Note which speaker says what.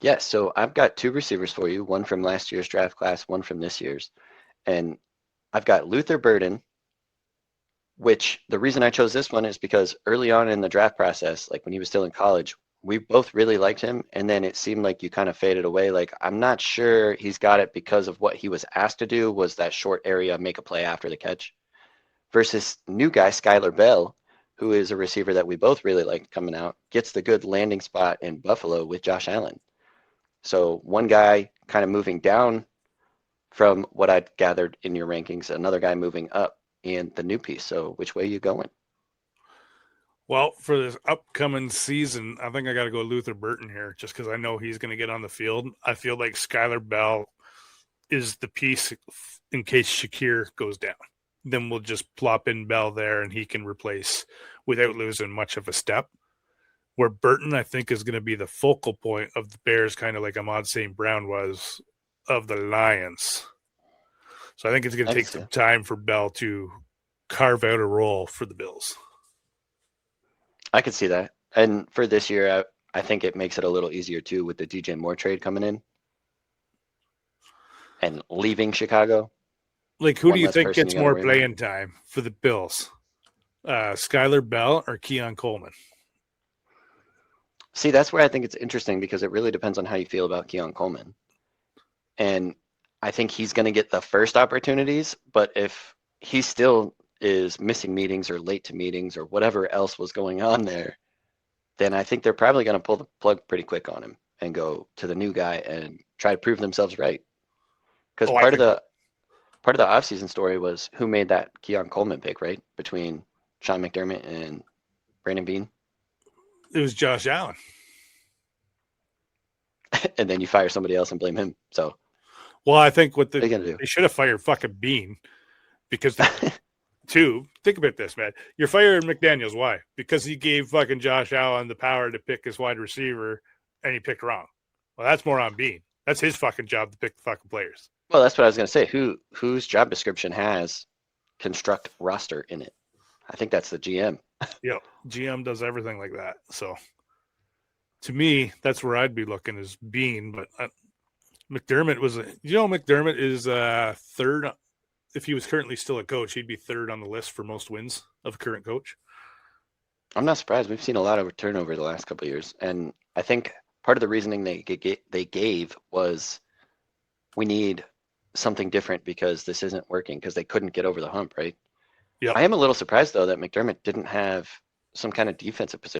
Speaker 1: Yeah, so I've got two receivers for you, one from last year's draft class, one from this year's. And I've got Luther Burden, which the reason I chose this one is because early on in the draft process, like when he was still in college, we both really liked him. And then it seemed like you kind of faded away. Like, I'm not sure he's got it because of what he was asked to do was that short area, make a play after the catch, versus new guy, Skylar Bell, who is a receiver that we both really liked coming out, gets the good landing spot in Buffalo with Josh Allen. So one guy kind of moving down from what I'd gathered in your rankings, another guy moving up in the new piece. So which way are you going?
Speaker 2: Well, for this upcoming season, I think I got to go Luther Burton here just because I know he's going to get on the field. I feel like Skylar Bell is the piece in case Shakir goes down. Then we'll just plop in Bell there and he can replace without losing much of a step. Where Burton, I think, is going to be the focal point of the Bears, kind of like Ahmad St. Brown was of the Lions. So I think it's going to
Speaker 1: I can
Speaker 2: take
Speaker 1: see
Speaker 2: some
Speaker 1: that.
Speaker 2: time for Bell to carve out a role for the Bills.
Speaker 1: I can see that. And for this year, I think it makes it a little easier too with the DJ Moore trade coming in and leaving Chicago.
Speaker 2: Like, who do
Speaker 1: One
Speaker 2: you
Speaker 1: less
Speaker 2: think
Speaker 1: person you
Speaker 2: gets
Speaker 1: got to
Speaker 2: more
Speaker 1: worry about.
Speaker 2: playing time for the Bills? Skylar Bell or Keon Coleman?
Speaker 1: See, that's where I think it's interesting because it really depends on how you feel about Keon Coleman. And I think he's going to get the first opportunities, but if he still is missing meetings or late to meetings or whatever else was going on there, then I think they're probably going to pull the plug pretty quick on him and go to the new guy and try to prove themselves right. Because
Speaker 2: Oh, I think
Speaker 1: part of the offseason story was who made that Keon Coleman pick, right? Between Sean McDermott and Brandon Bean.
Speaker 2: it was Josh Allen.
Speaker 1: And then you fire somebody else and blame him. So
Speaker 2: Well, I think
Speaker 1: what are you gonna
Speaker 2: they should have fired fucking Bean because think about this, man. You're firing McDaniels. Why? Because he gave fucking Josh Allen the power to pick his wide receiver and he picked wrong. Well, that's more on Bean. That's his fucking job to pick the fucking players.
Speaker 1: Well, that's what I was gonna say. Whose job description has construct roster in it? I think that's the GM.
Speaker 2: GM does everything like that. So to me, that's where I'd be looking is Bean. But McDermott McDermott is third. If he was currently still a coach, he'd be third on the list for most wins of a current coach.
Speaker 1: I'm not surprised. We've seen a lot of turnover the last couple of years, and I think part of the reasoning they gave was we need something different because this isn't working because they couldn't get over the hump, right?
Speaker 2: Yep.
Speaker 1: I am a little surprised though that McDermott didn't have some kind of defensive position